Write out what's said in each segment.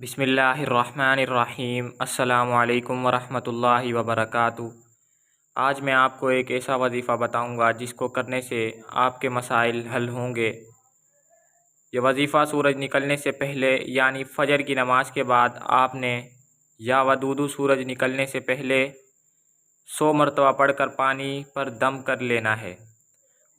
बिस्मिल्लाहिर्रहमानिर्रहीम। अस्सलामु अलैकुम वरहमतुल्लाहि वबरकातुहू। आज मैं आपको एक ऐसा वजीफ़ा बताऊंगा जिसको करने से आपके मसाइल हल होंगे। ये वजीफ़ा सूरज निकलने से पहले यानी फ़जर की नमाज के बाद आपने या वदूदू सूरज निकलने से पहले 100 मरतबा पढ़कर पानी पर दम कर लेना है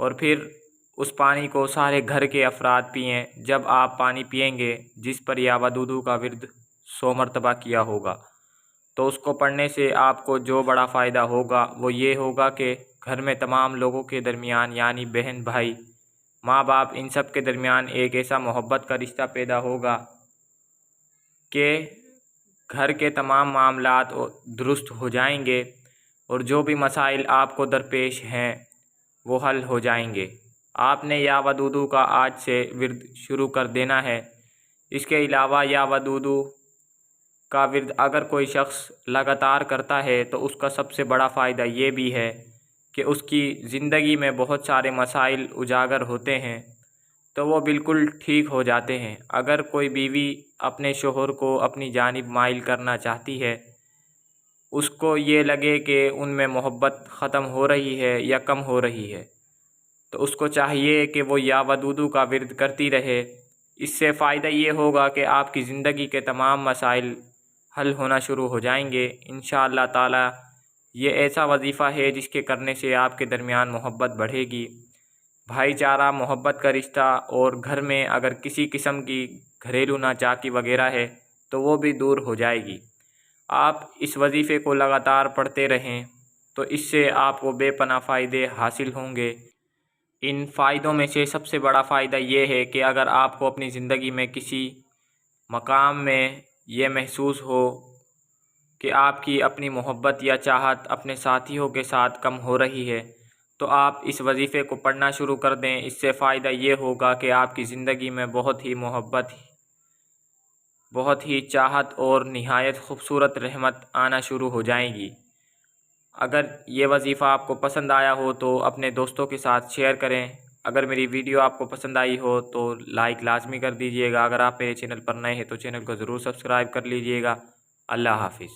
और फिर उस पानी को सारे घर के अफराद पिएं। जब आप पानी पिएंगे जिस पर या वदूदू का विर्द 100 मरतबा किया होगा, तो उसको पढ़ने से आपको जो बड़ा फ़ायदा होगा वो ये होगा कि घर में तमाम लोगों के दरमियान यानी बहन भाई माँ बाप इन सब के दरमियान एक ऐसा मोहब्बत का रिश्ता पैदा होगा कि घर के तमाम मामलात दुरुस्त हो जाएंगे और जो भी मसाइल आपको दरपेश हैं वो हल हो जाएंगे। आपने या वदूदू का आज से विर्द शुरू कर देना है। इसके अलावा या वदूदू का विर्द अगर कोई शख्स लगातार करता है तो उसका सबसे बड़ा फ़ायदा ये भी है कि उसकी ज़िंदगी में बहुत सारे मसाइल उजागर होते हैं तो वो बिल्कुल ठीक हो जाते हैं। अगर कोई बीवी अपने शोहर को अपनी जानिब माइल करना चाहती है, उसको ये लगे कि उनमें मोहब्बत ख़त्म हो रही है या कम हो रही है, तो उसको चाहिए कि वो या वदूदू का विर्द करती रहे। इससे फ़ायदा ये होगा कि आपकी ज़िंदगी के तमाम मसाइल हल होना शुरू हो जाएंगे इंशाअल्लाह ताला। ये ऐसा वजीफ़ा है जिसके करने से आपके दरमियान मोहब्बत बढ़ेगी, भाईचारा, मोहब्बत का रिश्ता, और घर में अगर किसी किस्म की घरेलू नाचाकी वगैरह है तो वो भी दूर हो जाएगी। आप इस वजीफ़े को लगातार पढ़ते रहें तो इससे आपको बेपनाह फ़ायदे हासिल होंगे। इन फ़ायदों में से सबसे बड़ा फ़ायदा ये है कि अगर आपको अपनी ज़िंदगी में किसी मकाम में ये महसूस हो कि आपकी अपनी मोहब्बत या चाहत अपने साथियों के साथ कम हो रही है, तो आप इस वजीफ़े को पढ़ना शुरू कर दें। इससे फ़ायदा ये होगा कि आपकी ज़िंदगी में बहुत ही मोहब्बत, बहुत ही चाहत और निहायत ख़ूबसूरत रहमत आना शुरू हो जाएगी। अगर ये वजीफ़ा आपको पसंद आया हो तो अपने दोस्तों के साथ शेयर करें। अगर मेरी वीडियो आपको पसंद आई हो तो लाइक लाजमी कर दीजिएगा। अगर आप मेरे चैनल पर नए हैं तो चैनल को ज़रूर सब्सक्राइब कर लीजिएगा। अल्लाह हाफ़िज़।